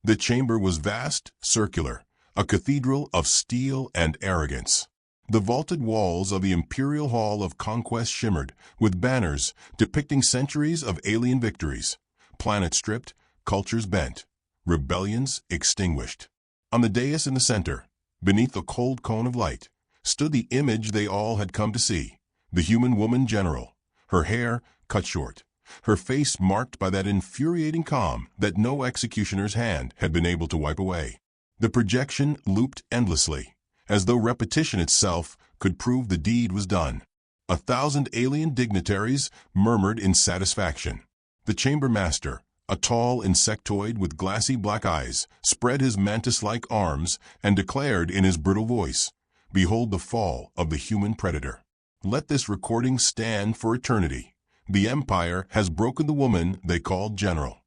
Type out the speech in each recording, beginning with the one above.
The chamber was vast, circular, a cathedral of steel and arrogance. The vaulted walls of the imperial hall of conquest shimmered with banners depicting centuries of alien victories, planets stripped, cultures bent, rebellions extinguished. On the dais in the center, beneath a cold cone of light, stood the image they all had come to see, the human woman general, her hair cut short, her face marked by that infuriating calm that no executioner's hand had been able to wipe away. The projection looped endlessly, as though repetition itself could prove the deed was done. 1,000 alien dignitaries murmured in satisfaction. The chamber master, a tall insectoid with glassy black eyes, spread his mantis-like arms and declared in his brittle voice, "Behold the fall of the human predator. Let this recording stand for eternity. The Empire has broken the woman they called general."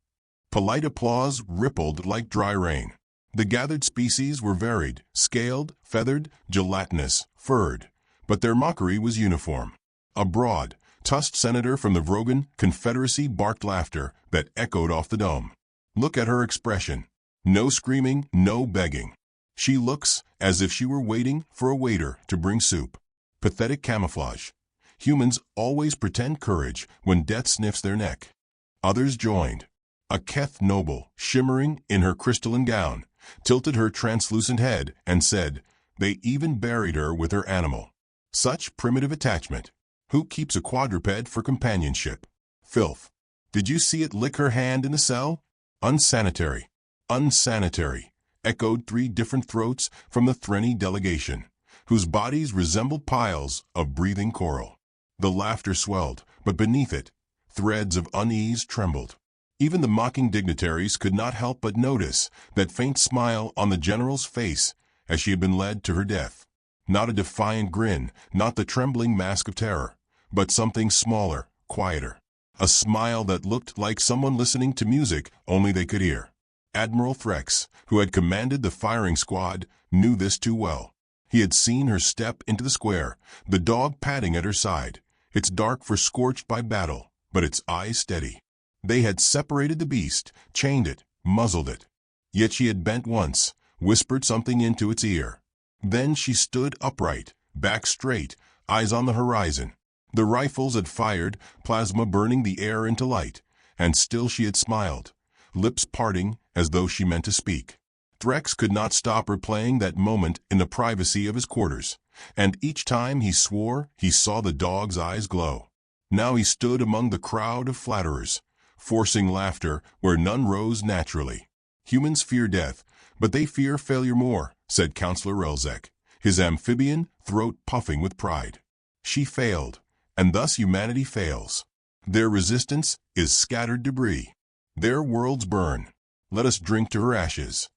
Polite applause rippled like dry rain. The gathered species were varied, scaled, feathered, gelatinous, furred, but their mockery was uniform. A broad, tusked senator from the Vrogan Confederacy barked laughter that echoed off the dome. Look at her expression. No screaming, no begging. She looks as if she were waiting for a waiter to bring soup. Pathetic camouflage. Humans always pretend courage when death sniffs their neck. Others joined. A Keth noble, shimmering in her crystalline gown, tilted her translucent head and said, "They even buried her with her animal." Such primitive attachment. Who keeps a quadruped for companionship? Filth. Did you see it lick her hand in the cell? Unsanitary. Unsanitary, echoed 3 different throats from the Threnny delegation, whose bodies resembled piles of breathing coral. The laughter swelled, but beneath it, threads of unease trembled. Even the mocking dignitaries could not help but notice that faint smile on the general's face as she had been led to her death. Not a defiant grin, not the trembling mask of terror, but something smaller, quieter. A smile that looked like someone listening to music only they could hear. Admiral Threx, who had commanded the firing squad, knew this too well. He had seen her step into the square, the dog padding at her side, its dark for scorched by battle, but its eyes steady. They had separated the beast, chained it, muzzled it. Yet she had bent once, whispered something into its ear. Then she stood upright, back straight, eyes on the horizon. The rifles had fired, plasma burning the air into light, and still she had smiled, lips parting as though she meant to speak. Threx could not stop replaying that moment in the privacy of his quarters, and each time he swore he saw the dog's eyes glow. Now he stood among the crowd of flatterers, forcing laughter where none rose naturally. Humans fear death, but they fear failure more, said Counselor Relzek, his amphibian throat puffing with pride. She failed, and thus humanity fails. Their resistance is scattered debris. Their worlds burn. Let us drink to her ashes.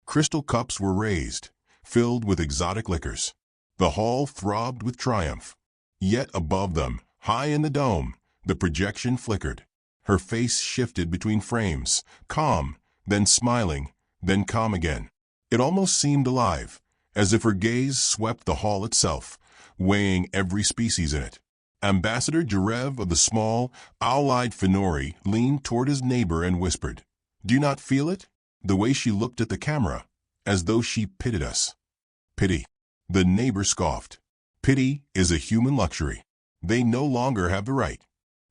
Crystal cups were raised, filled with exotic liquors. The hall throbbed with triumph. Yet above them, high in the dome, the projection flickered. Her face shifted between frames, calm, then smiling, then calm again. It almost seemed alive, as if her gaze swept the hall itself, weighing every species in it. Ambassador Jarev of the small, owl-eyed Fenori leaned toward his neighbor and whispered, "Do you not feel it? The way she looked at the camera, as though she pitied us." Pity. The neighbor scoffed. Pity is a human luxury. They no longer have the right.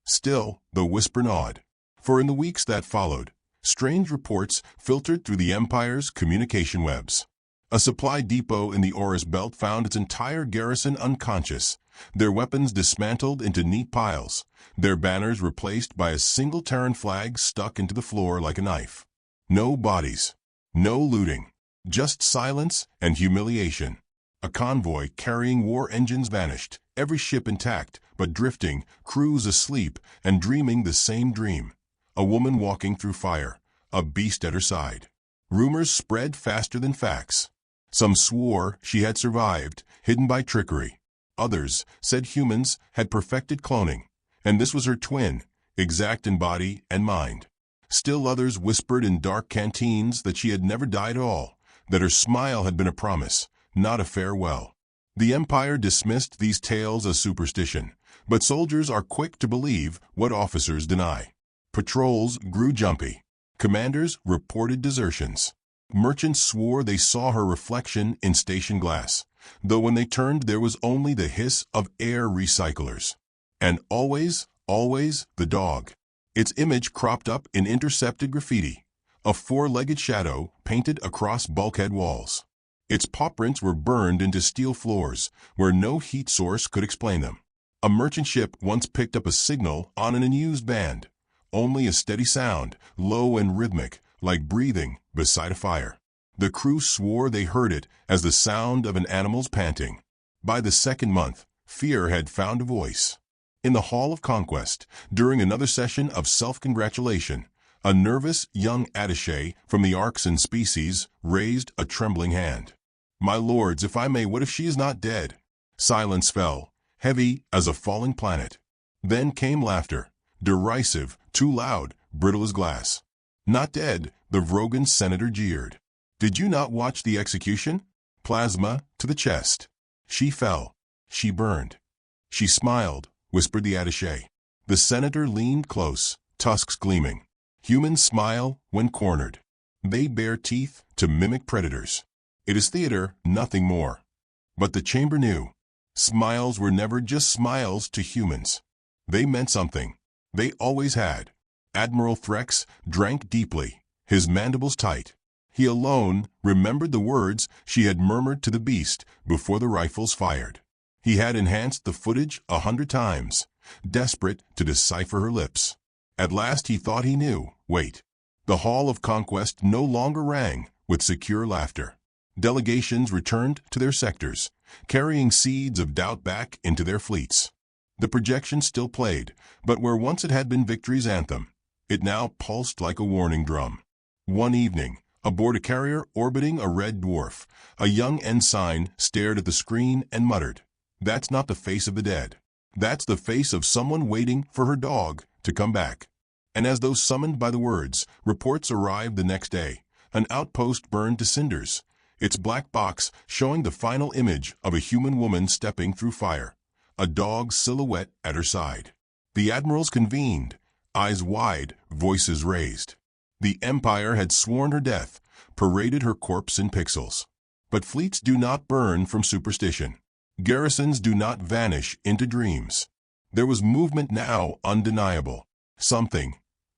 Still, the whisper gnawed. For in the weeks that followed, strange reports filtered through the Empire's communication webs. A supply depot in the Oris Belt found its entire garrison unconscious, their weapons dismantled into neat piles, their banners replaced by a single Terran flag stuck into the floor like a knife. No bodies, no looting, just silence and humiliation. A convoy carrying war engines vanished, every ship intact, but drifting, crews asleep and dreaming the same dream. A woman walking through fire, a beast at her side. Rumors spread faster than facts. Some swore she had survived, hidden by trickery. Others said humans had perfected cloning, and this was her twin, exact in body and mind. Still others whispered in dark canteens that she had never died at all, that her smile had been a promise, not a farewell. The Empire dismissed these tales as superstition, but soldiers are quick to believe what officers deny. Patrols grew jumpy. Commanders reported desertions. Merchants swore they saw her reflection in station glass, though when they turned there was only the hiss of air recyclers. And always, always, the dog. Its image cropped up in intercepted graffiti, a four-legged shadow painted across bulkhead walls. Its paw prints were burned into steel floors, where no heat source could explain them. A merchant ship once picked up a signal on an unused band, only a steady sound, low and rhythmic, like breathing beside a fire. The crew swore they heard it as the sound of an animal's panting. By the second month, fear had found a voice. In the Hall of Conquest, during another session of self-congratulation, a nervous young attaché from the Arcs and Species raised a trembling hand. "My lords, if I may, what if she is not dead?" Silence fell, heavy as a falling planet. Then came laughter, derisive, too loud, brittle as glass. "Not dead," the Vrogan senator jeered. "Did you not watch the execution? Plasma to the chest. She fell. She burned." "She smiled," whispered the attaché. The senator leaned close, tusks gleaming. Humans smile when cornered. They bare teeth to mimic predators. It is theater, nothing more. But the chamber knew. Smiles were never just smiles to humans. They meant something. They always had. Admiral Threx drank deeply, his mandibles tight. He alone remembered the words she had murmured to the beast before the rifles fired. He had enhanced the footage 100 times, desperate to decipher her lips. At last he thought he knew. Wait. The Hall of Conquest no longer rang with secure laughter. Delegations returned to their sectors, carrying seeds of doubt back into their fleets. The projection still played, but where once it had been victory's anthem, it now pulsed like a warning drum. One evening, aboard a carrier orbiting a red dwarf, a young ensign stared at the screen and muttered, "That's not the face of the dead. That's the face of someone waiting for her dog to come back." And as though summoned by the words, reports arrived the next day. An outpost burned to cinders, its black box showing the final image of a human woman stepping through fire, a dog's silhouette at her side. The admirals convened, eyes wide, voices raised. The Empire had sworn her death, paraded her corpse in pixels. But fleets do not burn from superstition. Garrisons do not vanish into dreams. There was movement now undeniable.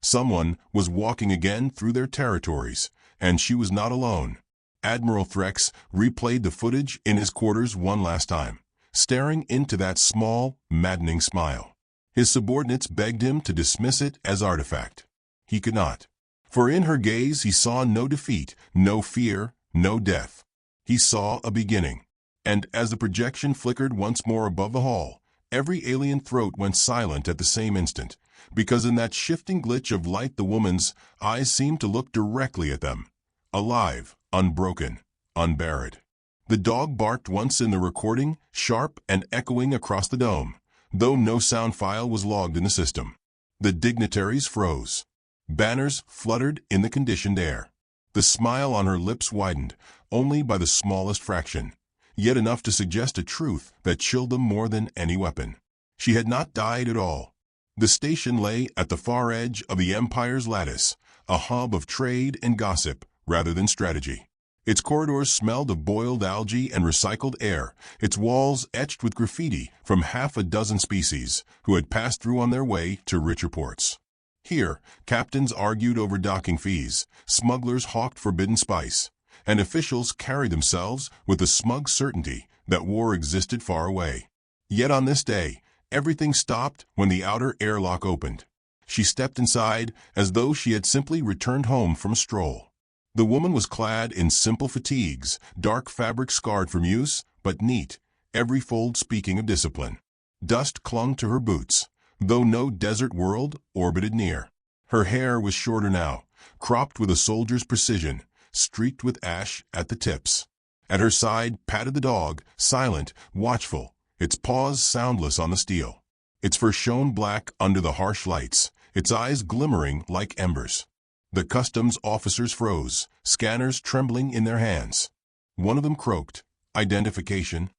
Someone was walking again through their territories, and she was not alone. Admiral Threx replayed the footage in his quarters one last time, staring into that small, maddening smile. His subordinates begged him to dismiss it as artifact. He could not. For in her gaze he saw no defeat, no fear, no death. He saw a beginning. And as the projection flickered once more above the hall, every alien throat went silent at the same instant, because in that shifting glitch of light the woman's eyes seemed to look directly at them. Alive, unbroken, unburied. The dog barked once in the recording, sharp and echoing across the dome, though no sound file was logged in the system. The dignitaries froze. Banners fluttered in the conditioned air. The smile on her lips widened, only by the smallest fraction, yet enough to suggest a truth that chilled them more than any weapon. She had not died at all. The station lay at the far edge of the Empire's lattice, a hub of trade and gossip rather than strategy. Its corridors smelled of boiled algae and recycled air, its walls etched with graffiti from half a dozen species who had passed through on their way to richer ports. Here, captains argued over docking fees, smugglers hawked forbidden spice, and officials carried themselves with the smug certainty that war existed far away. Yet on this day, everything stopped when the outer airlock opened. She stepped inside as though she had simply returned home from a stroll. The woman was clad in simple fatigues, dark fabric scarred from use, but neat, every fold speaking of discipline. Dust clung to her boots, though no desert world orbited near. Her hair was shorter now, cropped with a soldier's precision, streaked with ash at the tips. At her side patted the dog, silent, watchful, its paws soundless on the steel. Its fur shone black under the harsh lights, its eyes glimmering like embers. The customs officers froze, scanners trembling in their hands. One of them croaked, "Identification."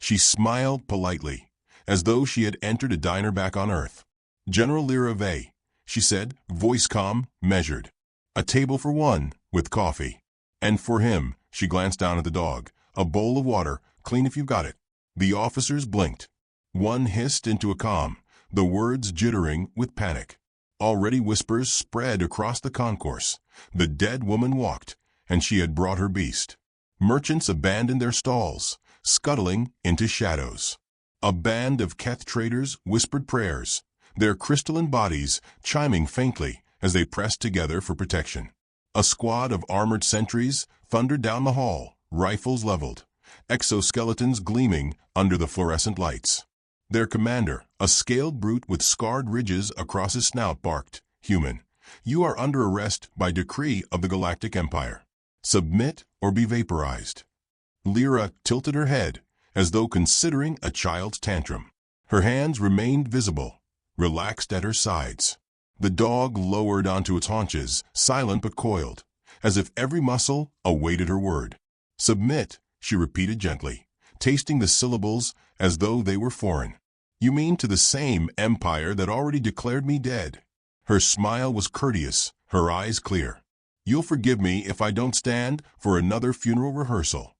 She smiled politely, as though she had entered a diner back on Earth. "General Lirave," she said, voice calm, measured. "A table for one, with coffee." And for him, she glanced down at the dog. A bowl of water, clean if you've got it. The officers blinked. One hissed into a calm, the words jittering with panic. Already whispers spread across the concourse. The dead woman walked, and she had brought her beast. Merchants abandoned their stalls, scuttling into shadows. A band of Keth traders whispered prayers, their crystalline bodies chiming faintly as they pressed together for protection. A squad of armored sentries thundered down the hall, rifles leveled, exoskeletons gleaming under the fluorescent lights. Their commander, a scaled brute with scarred ridges across his snout, barked, "Human, you are under arrest by decree of the Galactic Empire. Submit or be vaporized." Lyra tilted her head, as though considering a child's tantrum. Her hands remained visible, relaxed at her sides. The dog lowered onto its haunches, silent but coiled, as if every muscle awaited her word. "Submit," she repeated gently, tasting the syllables as though they were foreign. "You mean to the same empire that already declared me dead." Her smile was courteous, her eyes clear. "You'll forgive me if I don't stand for another funeral rehearsal."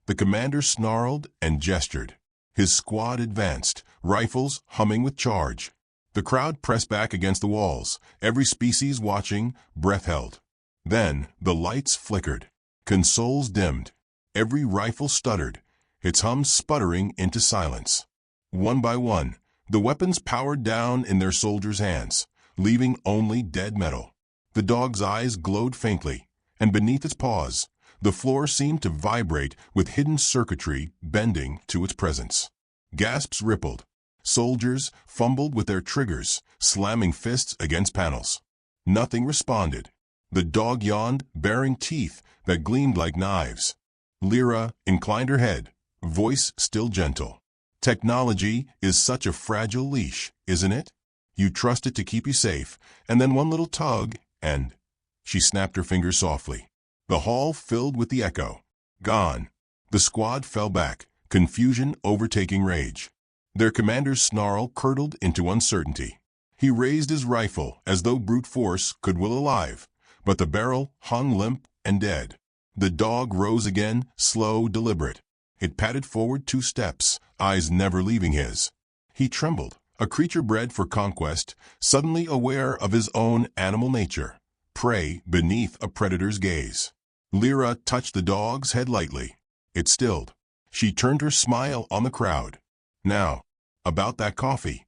The commander snarled and gestured. His squad advanced, rifles humming with charge. The crowd pressed back against the walls, every species watching, breath held. Then the lights flickered. Consoles dimmed. Every rifle stuttered, its hum sputtering into silence. One by one, the weapons powered down in their soldiers' hands, leaving only dead metal. The dog's eyes glowed faintly, and beneath its paws, the floor seemed to vibrate with hidden circuitry bending to its presence. Gasps rippled. Soldiers fumbled with their triggers, slamming fists against panels. Nothing responded. The dog yawned, baring teeth that gleamed like knives. Lyra inclined her head, voice still gentle. "Technology is such a fragile leash, isn't it? You trust it to keep you safe, and then one little tug, and—" She snapped her fingers softly. The hall filled with the echo. Gone. The squad fell back, confusion overtaking rage. Their commander's snarl curdled into uncertainty. He raised his rifle as though brute force could will alive, but the barrel hung limp and dead. The dog rose again, slow, deliberate. It padded forward 2 steps, eyes never leaving his. He trembled, a creature bred for conquest, suddenly aware of his own animal nature, prey beneath a predator's gaze. Lyra touched the dog's head lightly. It stilled. She turned her smile on the crowd. "Now, about that coffee."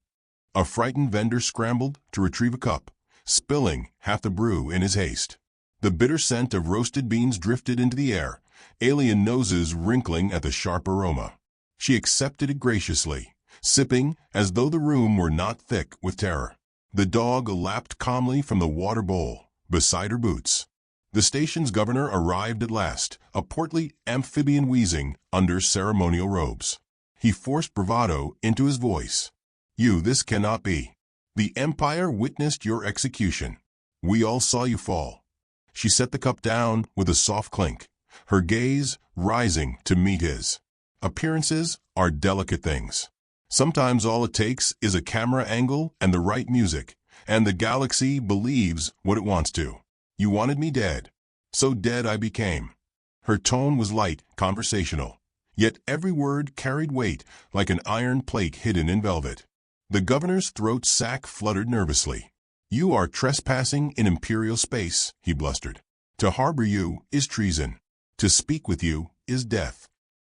A frightened vendor scrambled to retrieve a cup, spilling half the brew in his haste. The bitter scent of roasted beans drifted into the air, alien noses wrinkling at the sharp aroma. She accepted it graciously, sipping as though the room were not thick with terror. The dog lapped calmly from the water bowl, beside her boots. The station's governor arrived at last, a portly amphibian wheezing under ceremonial robes. He forced bravado into his voice. This cannot be. The Empire witnessed your execution. We all saw you fall." She set the cup down with a soft clink, her gaze rising to meet his. "Appearances are delicate things. Sometimes all it takes is a camera angle and the right music, and the galaxy believes what it wants to. You wanted me dead. So dead I became." Her tone was light, conversational, yet every word carried weight like an iron plate hidden in velvet. The governor's throat sac fluttered nervously. "You are trespassing in imperial space," he blustered. "To harbor you is treason. To speak with you is death."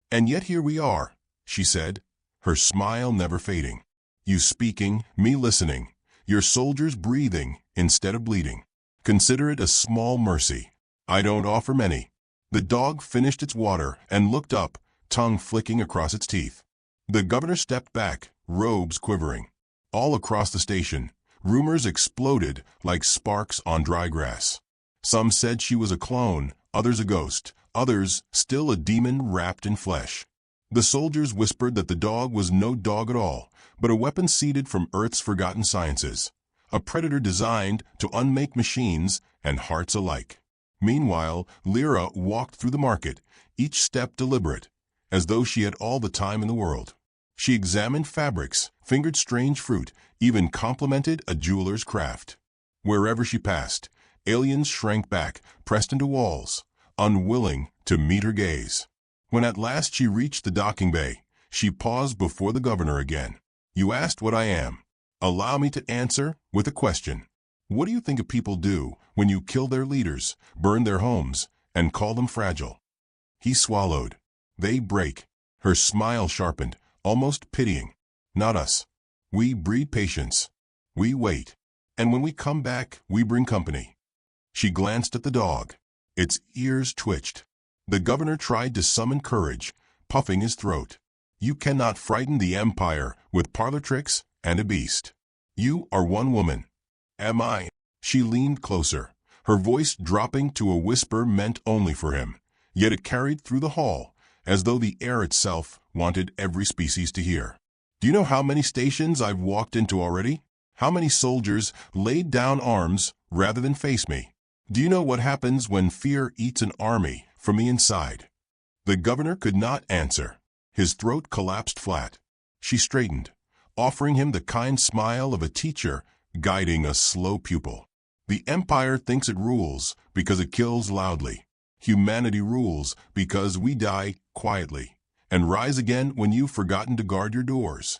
"And yet here we are," she said, her smile never fading. "You speaking, me listening, your soldiers breathing instead of bleeding. Consider it a small mercy. I don't offer many." The dog finished its water and looked up, tongue flicking across its teeth. The governor stepped back, robes quivering. All across the station, rumors exploded like sparks on dry grass. Some said she was a clone, others a ghost, others still a demon wrapped in flesh. The soldiers whispered that the dog was no dog at all, but a weapon seeded from Earth's forgotten sciences, a predator designed to unmake machines and hearts alike. Meanwhile, Lyra walked through the market, each step deliberate, as though she had all the time in the world. She examined fabrics, fingered strange fruit, even complimented a jeweler's craft. Wherever she passed, aliens shrank back, pressed into walls, unwilling to meet her gaze. When at last she reached the docking bay, she paused before the governor again. "You asked what I am. Allow me to answer with a question. What do you think people do when you kill their leaders, burn their homes, and call them fragile?" He swallowed. "They break." Her smile sharpened, almost pitying. "Not us. We breed patience. We wait. And when we come back, we bring company." She glanced at the dog. Its ears twitched. The governor tried to summon courage, puffing his throat. "You cannot frighten the empire with parlor tricks and a beast. You are one woman." "Am I?" She leaned closer, her voice dropping to a whisper meant only for him, yet it carried through the hall, as though the air itself wanted every species to hear. "Do you know how many stations I've walked into already? How many soldiers laid down arms rather than face me? Do you know what happens when fear eats an army from the inside?" The governor could not answer. His throat collapsed flat. She straightened, offering him the kind smile of a teacher guiding a slow pupil. "The empire thinks it rules because it kills loudly. Humanity rules because we die quietly and rise again when you've forgotten to guard your doors."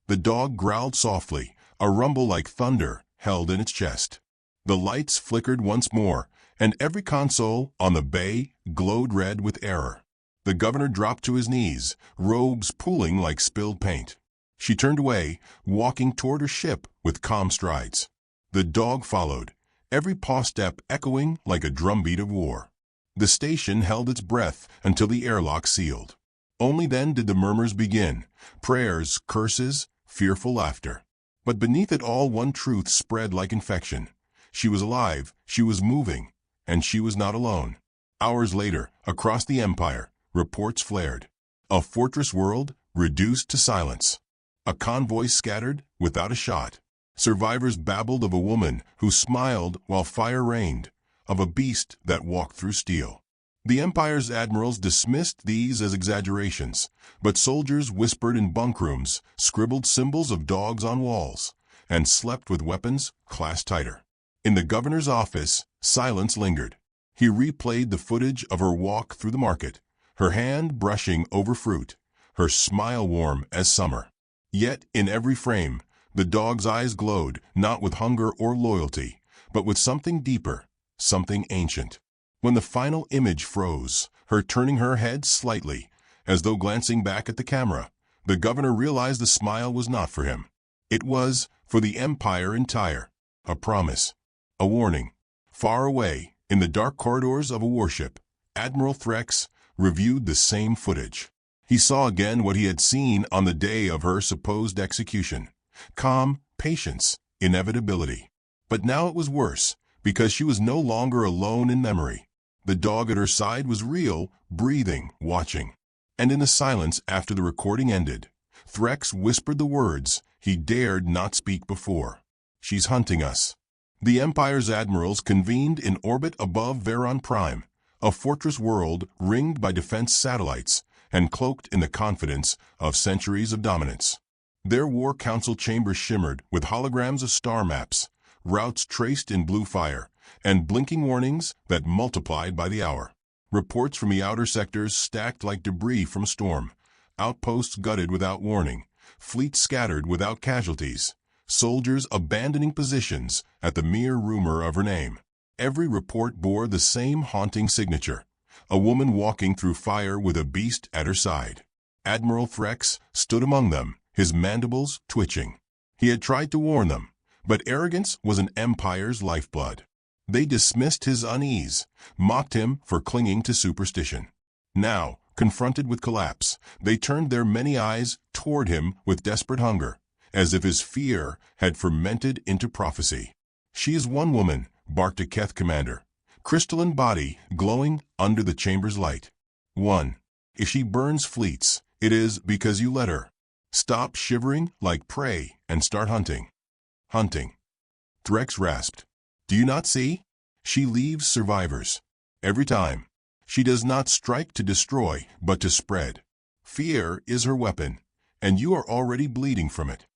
The dog growled softly, a rumble like thunder held in its chest. The lights flickered once more, and every console on the bay glowed red with error. The governor dropped to his knees, robes pooling like spilled paint. She turned away, walking toward her ship with calm strides. The dog followed, every paw step echoing like a drumbeat of war. The station held its breath until the airlock sealed. Only then did the murmurs begin, prayers, curses, fearful laughter. But beneath it all one truth spread like infection. She was alive, she was moving, and she was not alone. Hours later, across the empire, reports flared. A fortress world reduced to silence. A convoy scattered without a shot. Survivors babbled of a woman who smiled while fire rained, of a beast that walked through steel. The empire's admirals dismissed these as exaggerations, but soldiers whispered in bunkrooms, scribbled symbols of dogs on walls, and slept with weapons clasped tighter. In the governor's office, silence lingered. He replayed the footage of her walk through the market, her hand brushing over fruit, her smile warm as summer. Yet, in every frame, the dog's eyes glowed not with hunger or loyalty, but with something deeper, something ancient. When the final image froze, her turning her head slightly, as though glancing back at the camera, the governor realized the smile was not for him. It was for the empire entire, a promise, a warning. Far away, in the dark corridors of a warship, Admiral Threx reviewed the same footage. He saw again what he had seen on the day of her supposed execution. Calm, patience, inevitability. But now it was worse, because she was no longer alone in memory. The dog at her side was real, breathing, watching. And in the silence after the recording ended, Threx whispered the words he dared not speak before. "She's hunting us." The Empire's admirals convened in orbit above Veron Prime, a fortress world ringed by defense satellites and cloaked in the confidence of centuries of dominance. Their war council chambers shimmered with holograms of star maps, routes traced in blue fire, and blinking warnings that multiplied by the hour. Reports from the outer sectors stacked like debris from a storm, outposts gutted without warning, fleets scattered without casualties, soldiers abandoning positions at the mere rumor of her name. Every report bore the same haunting signature, a woman walking through fire with a beast at her side. Admiral Threx stood among them, his mandibles twitching. He had tried to warn them, but arrogance was an empire's lifeblood. They dismissed his unease, mocked him for clinging to superstition. Now, confronted with collapse, they turned their many eyes toward him with desperate hunger, as if his fear had fermented into prophecy. "She is one woman," barked a Keth commander, crystalline body glowing under the chamber's light. "One. If she burns fleets, it is because you let her. Stop shivering like prey and start hunting." "Hunting." Threx rasped. "Do you not see? She leaves survivors. Every time. She does not strike to destroy, but to spread. Fear is her weapon, and you are already bleeding from it."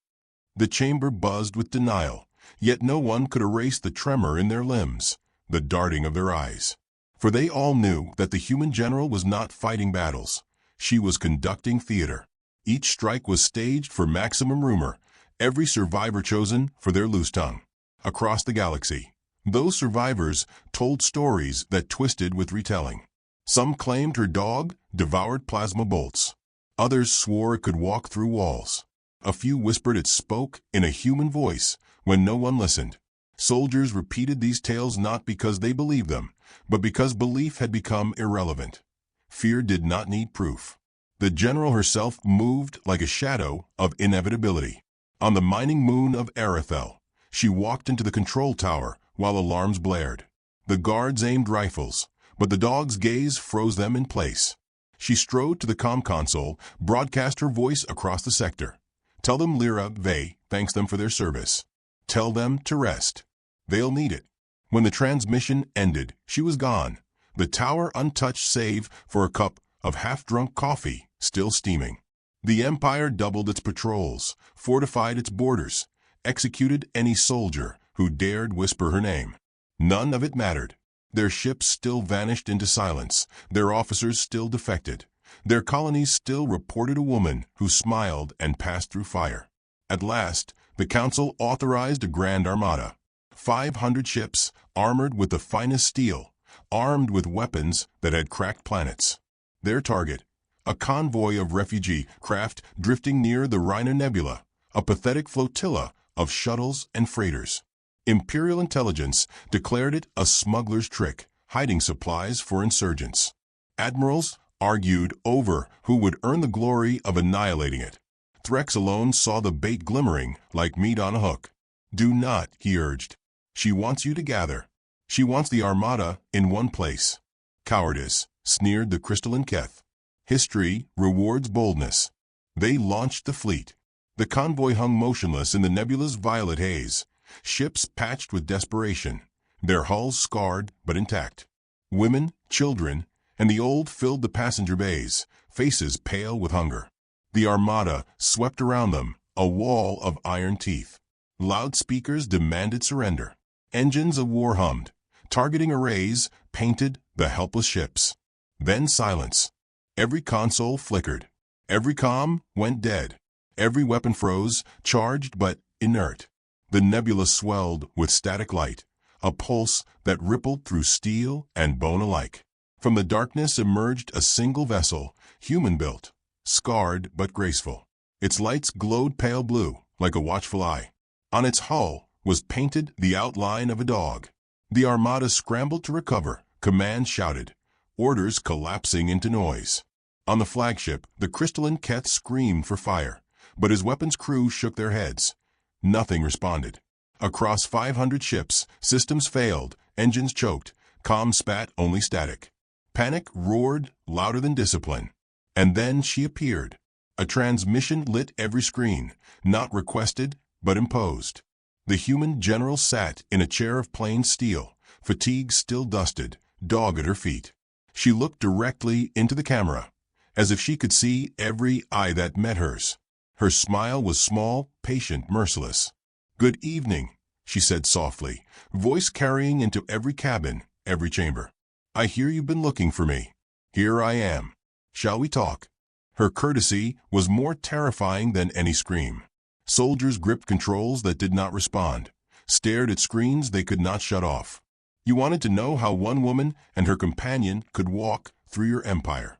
The chamber buzzed with denial, yet no one could erase the tremor in their limbs, the darting of their eyes. For they all knew that the human general was not fighting battles. She was conducting theater. Each strike was staged for maximum rumor, every survivor chosen for their loose tongue. Across the galaxy, those survivors told stories that twisted with retelling. Some claimed her dog devoured plasma bolts. Others swore it could walk through walls. A few whispered it spoke in a human voice when no one listened. Soldiers repeated these tales not because they believed them, but because belief had become irrelevant. Fear did not need proof. The general herself moved like a shadow of inevitability. On the mining moon of Arethel, she walked into the control tower while alarms blared. The guards aimed rifles, but the dog's gaze froze them in place. She strode to the comm console, broadcast her voice across the sector. Tell them Lyra Vey thanks them for their service. Tell them to rest. They'll need it. When the transmission ended, she was gone, the tower untouched save for a cup of half-drunk coffee still steaming. The Empire doubled its patrols, fortified its borders, executed any soldier who dared whisper her name. None of it mattered. Their ships still vanished into silence, their officers still defected, their colonies still reported a woman who smiled and passed through fire. At last, the Council authorized a grand armada. 500 ships, armored with the finest steel, armed with weapons that had cracked planets. Their target, a convoy of refugee craft drifting near the Rhina Nebula, a pathetic flotilla of shuttles and freighters. Imperial intelligence declared it a smuggler's trick, hiding supplies for insurgents. Admirals argued over who would earn the glory of annihilating it. Threx alone saw the bait glimmering like meat on a hook. Do not, he urged. She wants you to gather. She wants the armada in one place. Cowardice, sneered the crystalline Keth. History rewards boldness. They launched the fleet. The convoy hung motionless in the nebula's violet haze, ships patched with desperation, their hulls scarred but intact. Women, children, and the old filled the passenger bays, faces pale with hunger. The armada swept around them, a wall of iron teeth. Loudspeakers demanded surrender. Engines of war hummed. Targeting arrays painted the helpless ships. Then silence. Every console flickered. Every comm went dead. Every weapon froze, charged but inert. The nebula swelled with static light, a pulse that rippled through steel and bone alike. From the darkness emerged a single vessel, human-built, scarred but graceful. Its lights glowed pale blue, like a watchful eye. On its hull was painted the outline of a dog. The armada scrambled to recover, commands shouted, orders collapsing into noise. On the flagship, the crystalline Keth screamed for fire, but his weapons crew shook their heads. Nothing responded. Across 500 ships, systems failed, engines choked, comms spat only static. Panic roared louder than discipline. And then she appeared. A transmission lit every screen, not requested, but imposed. The human general sat in a chair of plain steel, fatigue still dusted, dog at her feet. She looked directly into the camera, as if she could see every eye that met hers. Her smile was small, patient, merciless. "Good evening," she said softly, voice carrying into every cabin, every chamber. "I hear you've been looking for me. Here I am. Shall we talk?" Her courtesy was more terrifying than any scream. Soldiers gripped controls that did not respond, stared at screens they could not shut off. You wanted to know how one woman and her companion could walk through your empire.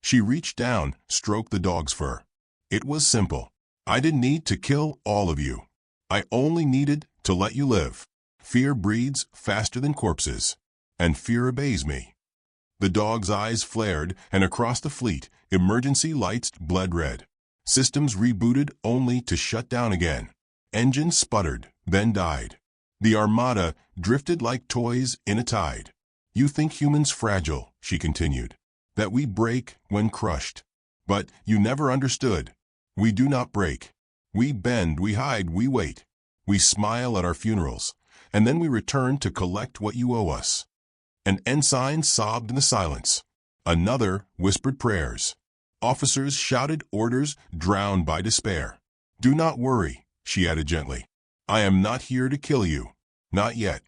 She reached down, stroked the dog's fur. It was simple. I didn't need to kill all of you. I only needed to let you live. Fear breeds faster than corpses, and fear obeys me. The dog's eyes flared, and across the fleet, emergency lights bled red. Systems rebooted only to shut down again. Engines sputtered, then died. The armada drifted like toys in a tide. You think humans fragile, she continued, that we break when crushed. But you never understood. We do not break. We bend, we hide, we wait. We smile at our funerals, and then we return to collect what you owe us. An ensign sobbed in the silence. Another whispered prayers. Officers shouted orders drowned by despair. Do not worry, she added gently. I am not here to kill you. Not yet.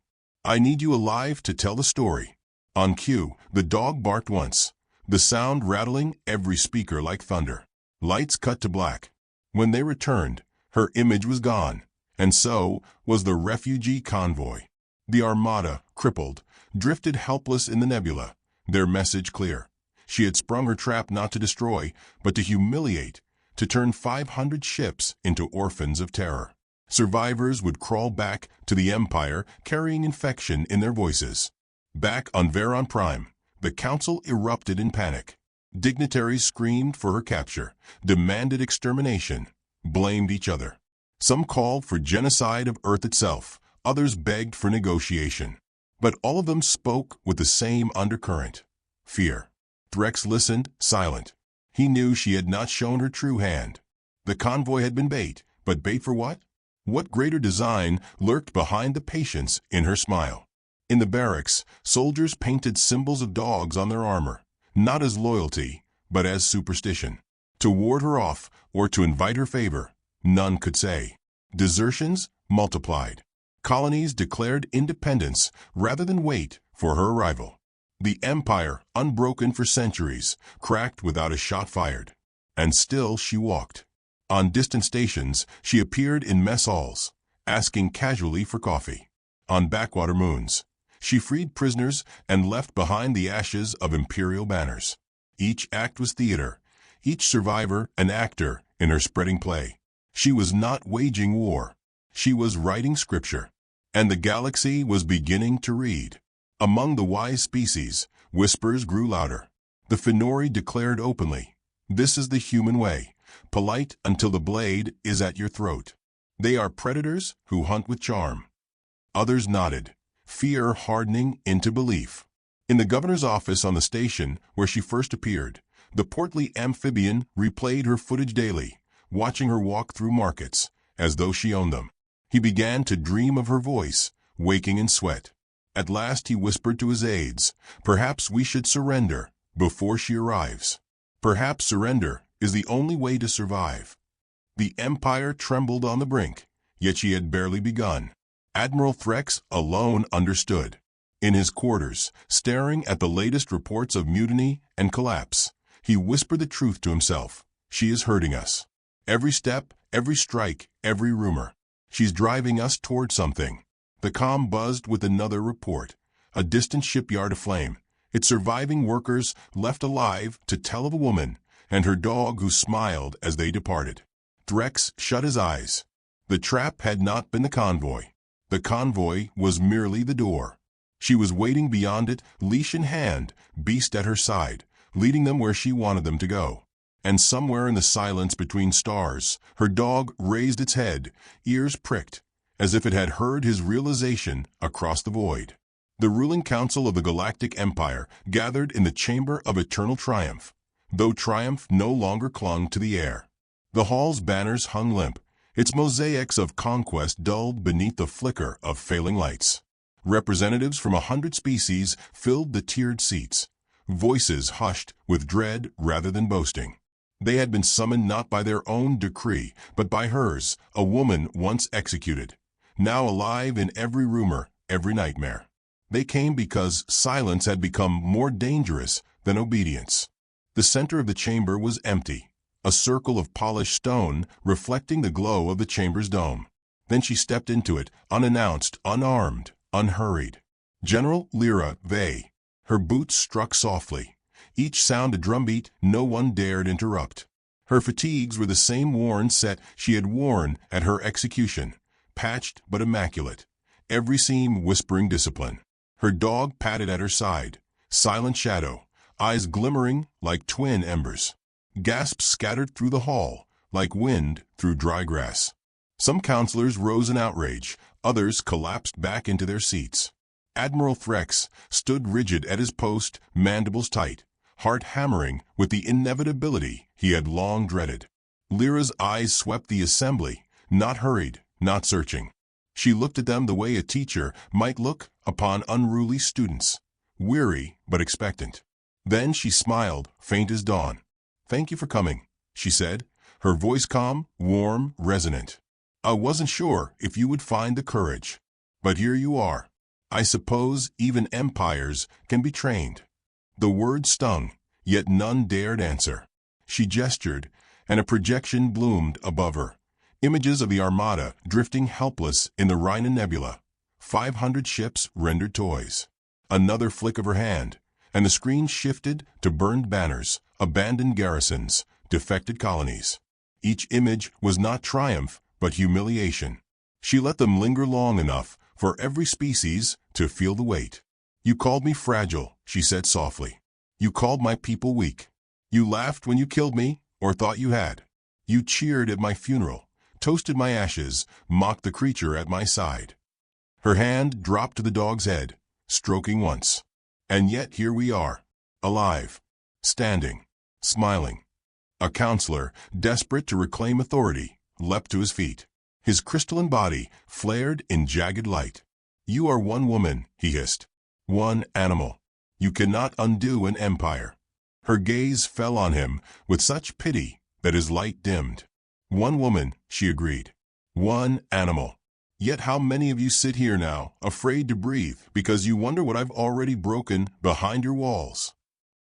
I need you alive to tell the story. On cue, the dog barked once, the sound rattling every speaker like thunder. Lights cut to black. When they returned, her image was gone, and so was the refugee convoy. The armada, crippled, drifted helpless in the nebula, their message clear. She had sprung her trap not to destroy, but to humiliate, to turn 500 ships into orphans of terror. Survivors would crawl back to the Empire carrying infection in their voices. Back on Veron Prime, the Council erupted in panic. Dignitaries screamed for her capture, demanded extermination, blamed each other. Some called for genocide of Earth itself, others begged for negotiation. But all of them spoke with the same undercurrent: fear. Threx listened, silent. He knew she had not shown her true hand. The convoy had been bait, but bait for what? What greater design lurked behind the patience in her smile? In the barracks, soldiers painted symbols of dogs on their armor, not as loyalty, but as superstition. To ward her off or to invite her favor, none could say. Desertions multiplied. Colonies declared independence rather than wait for her arrival. The Empire, unbroken for centuries, cracked without a shot fired. And still she walked. On distant stations, she appeared in mess halls, asking casually for coffee. On backwater moons, she freed prisoners and left behind the ashes of imperial banners. Each act was theater, each survivor an actor in her spreading play. She was not waging war. She was writing scripture. And the galaxy was beginning to read. Among the wise species, whispers grew louder. The Finori declared openly, "This is the human way, polite until the blade is at your throat." They are predators who hunt with charm. Others nodded, fear hardening into belief. In the governor's office on the station where she first appeared, the portly amphibian replayed her footage daily, watching her walk through markets, as though she owned them. He began to dream of her voice, waking in sweat. At last he whispered to his aides, "Perhaps we should surrender before she arrives. Perhaps surrender is the only way to survive." The Empire trembled on the brink, yet she had barely begun. Admiral Threx alone understood. In his quarters, staring at the latest reports of mutiny and collapse, he whispered the truth to himself. "She is hurting us. Every step, every strike, every rumor. She's driving us toward something." The comm buzzed with another report. A distant shipyard aflame, its surviving workers left alive to tell of a woman and her dog who smiled as they departed. Threx shut his eyes. The trap had not been the convoy. The convoy was merely the door. She was waiting beyond it, leash in hand, beast at her side, leading them where she wanted them to go. And somewhere in the silence between stars, her dog raised its head, ears pricked, as if it had heard his realization across the void. The ruling council of the Galactic Empire gathered in the Chamber of Eternal Triumph, though triumph no longer clung to the air. The hall's banners hung limp, its mosaics of conquest dulled beneath the flicker of failing lights. Representatives from 100 species filled the tiered seats, voices hushed with dread rather than boasting. They had been summoned not by their own decree, but by hers, a woman once executed, now alive in every rumor, every nightmare. They came because silence had become more dangerous than obedience. The center of the chamber was empty, a circle of polished stone reflecting the glow of the chamber's dome. Then she stepped into it, unannounced, unarmed, unhurried. General Lyra Vey. Her boots struck softly. Each sound a drumbeat no one dared interrupt. Her fatigues were the same worn set she had worn at her execution, patched but immaculate, every seam whispering discipline. Her dog patted at her side, silent shadow, eyes glimmering like twin embers. Gasps scattered through the hall, like wind through dry grass. Some counselors rose in outrage, others collapsed back into their seats. Admiral Threx stood rigid at his post, mandibles tight, heart hammering with the inevitability he had long dreaded. Lyra's eyes swept the assembly, not hurried, not searching. She looked at them the way a teacher might look upon unruly students, weary but expectant. Then she smiled, faint as dawn. "Thank you for coming," she said, her voice calm, warm, resonant. "I wasn't sure if you would find the courage, but here you are. I suppose even empires can be trained. The word stung, yet none dared answer. She gestured, and a projection bloomed above her. Images of the Armada drifting helpless in the Rhine Nebula. 500 ships rendered toys. Another flick of her hand, and the screen shifted to burned banners, abandoned garrisons, defected colonies. Each image was not triumph, but humiliation. She let them linger long enough for every species to feel the weight. You called me fragile, she said softly. You called my people weak. You laughed when you killed me, or thought you had. You cheered at my funeral, toasted my ashes, mocked the creature at my side. Her hand dropped to the dog's head, stroking once. And yet here we are, alive, standing, smiling. A counselor, desperate to reclaim authority, leapt to his feet. His crystalline body flared in jagged light. You are one woman, he hissed. One animal. You cannot undo an empire. Her gaze fell on him with such pity that his light dimmed. One woman, she agreed. One animal. Yet how many of you sit here now, afraid to breathe, because you wonder what I've already broken behind your walls?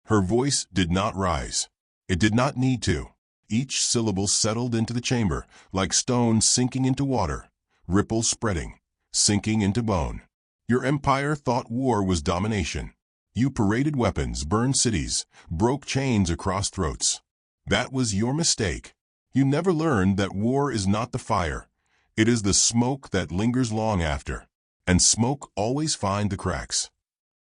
Her voice did not rise. It did not need to. Each syllable settled into the chamber, like stones sinking into water, ripples spreading, sinking into bone. Your empire thought war was domination. You paraded weapons, burned cities, broke chains across throats. That was your mistake. You never learned that war is not the fire. It is the smoke that lingers long after, and smoke always finds the cracks.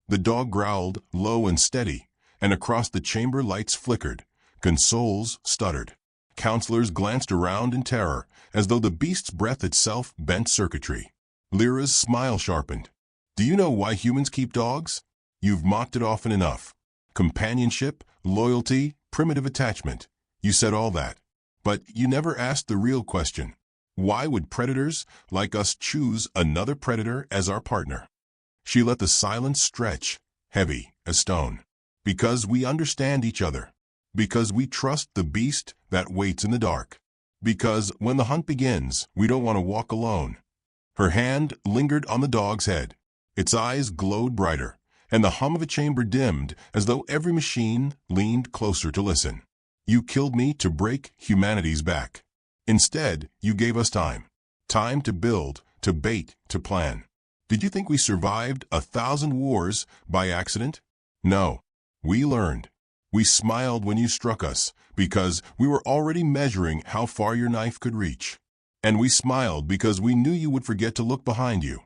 The dog growled, low and steady, and across the chamber lights flickered. Consoles stuttered. Counselors glanced around in terror, as though the beast's breath itself bent circuitry. Lyra's smile sharpened. Do you know why humans keep dogs? You've mocked it often enough. Companionship, loyalty, primitive attachment. You said all that. But you never asked the real question. Why would predators like us choose another predator as our partner? She let the silence stretch, heavy as stone. Because we understand each other. Because we trust the beast that waits in the dark. Because when the hunt begins, we don't want to walk alone. Her hand lingered on the dog's head. Its eyes glowed brighter, and the hum of a chamber dimmed as though every machine leaned closer to listen. You killed me to break humanity's back. Instead, you gave us time. Time to build, to bait, to plan. Did you think we survived 1,000 wars by accident? No. We learned. We smiled when you struck us, because we were already measuring how far your knife could reach. And we smiled because we knew you would forget to look behind you.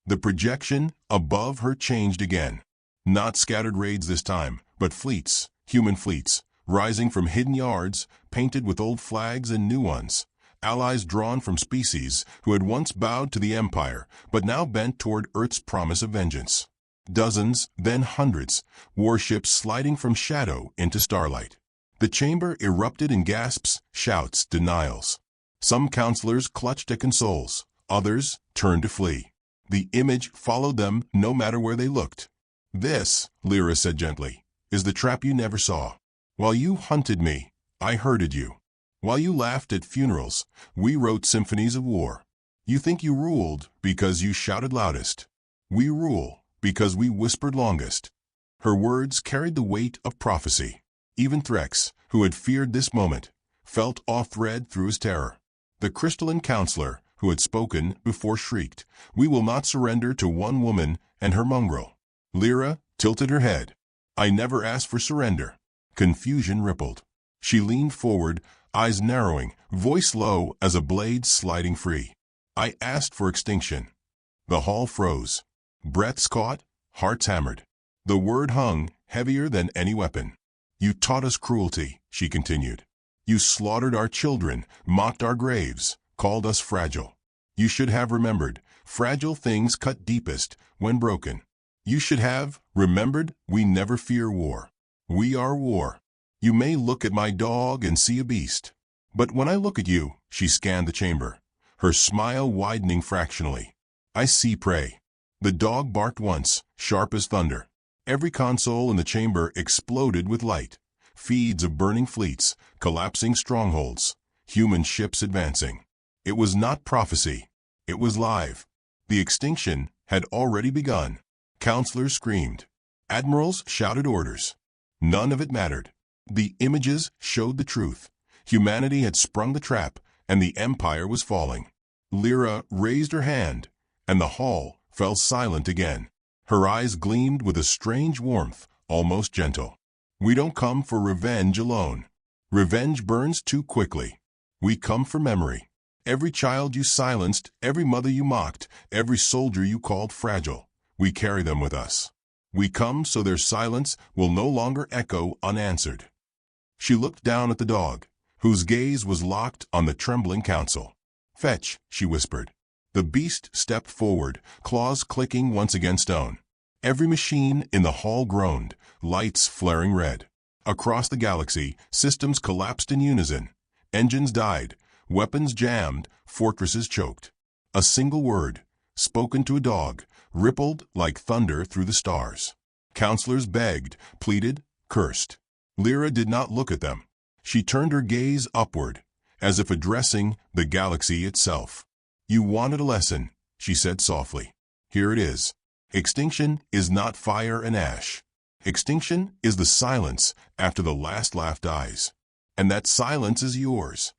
The projection above her changed again. Not scattered raids this time, but fleets, human fleets, rising from hidden yards, painted with old flags and new ones. Allies drawn from species who had once bowed to the Empire, but now bent toward Earth's promise of vengeance. Dozens, then hundreds, warships sliding from shadow into starlight. The chamber erupted in gasps, shouts, denials. Some counselors clutched at consoles, others turned to flee. The image followed them no matter where they looked. This, Lyra said gently, is the trap you never saw. While you hunted me, I herded you. While you laughed at funerals, we wrote symphonies of war. You think you ruled because you shouted loudest. We rule because we whispered longest. Her words carried the weight of prophecy. Even Threx, who had feared this moment, felt awe-thread through his terror. The crystalline counselor, who had spoken before, shrieked, "We will not surrender to one woman and her mongrel." Lyra tilted her head. "I never asked for surrender." Confusion rippled. She leaned forward, eyes narrowing, voice low as a blade sliding free. "I asked for extinction." The hall froze. Breaths caught, hearts hammered. The word hung, heavier than any weapon. "You taught us cruelty," she continued. "You slaughtered our children, mocked our graves, called us fragile. You should have remembered, fragile things cut deepest when broken. You should have remembered we never fear war. We are war. You may look at my dog and see a beast. But when I look at you," she scanned the chamber, her smile widening fractionally, "I see prey." The dog barked once, sharp as thunder. Every console in the chamber exploded with light. Feeds of burning fleets, collapsing strongholds, human ships advancing. It was not prophecy. It was live. The extinction had already begun. Counselors screamed. Admirals shouted orders. None of it mattered. The images showed the truth. Humanity had sprung the trap, and the empire was falling. Lyra raised her hand, and the hall fell silent again. Her eyes gleamed with a strange warmth, almost gentle. We don't come for revenge alone. Revenge burns too quickly. We come for memory. Every child you silenced, every mother you mocked, every soldier you called fragile, we carry them with us. We come so their silence will no longer echo unanswered. She looked down at the dog, whose gaze was locked on the trembling council. Fetch, she whispered. The beast stepped forward, claws clicking once against stone. Every machine in the hall groaned, lights flaring red. Across the galaxy, systems collapsed in unison. Engines died, weapons jammed, fortresses choked. A single word, spoken to a dog, rippled like thunder through the stars. Counselors begged, pleaded, cursed. Lyra did not look at them. She turned her gaze upward, as if addressing the galaxy itself. You wanted a lesson, she said softly. Here it is. Extinction is not fire and ash. Extinction is the silence after the last laugh dies. And that silence is yours.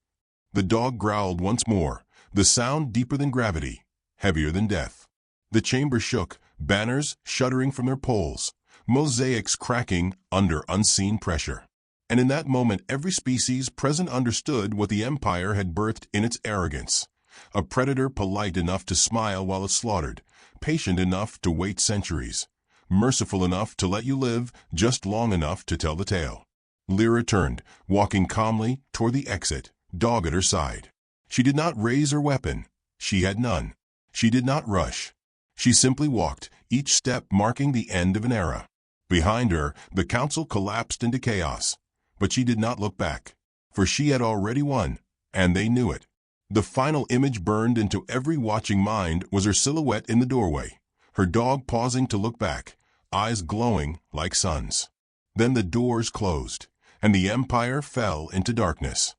The dog growled once more, the sound deeper than gravity, heavier than death. The chamber shook, banners shuddering from their poles, mosaics cracking under unseen pressure. And in that moment every species present understood what the empire had birthed in its arrogance. A predator polite enough to smile while it slaughtered, patient enough to wait centuries, merciful enough to let you live just long enough to tell the tale. Lyra turned, walking calmly toward the exit, dog at her side. She did not raise her weapon. She had none. She did not rush. She simply walked, each step marking the end of an era. Behind her, the council collapsed into chaos. But she did not look back, for she had already won, and they knew it. The final image burned into every watching mind was her silhouette in the doorway, her dog pausing to look back, eyes glowing like suns. Then the doors closed, and the empire fell into darkness.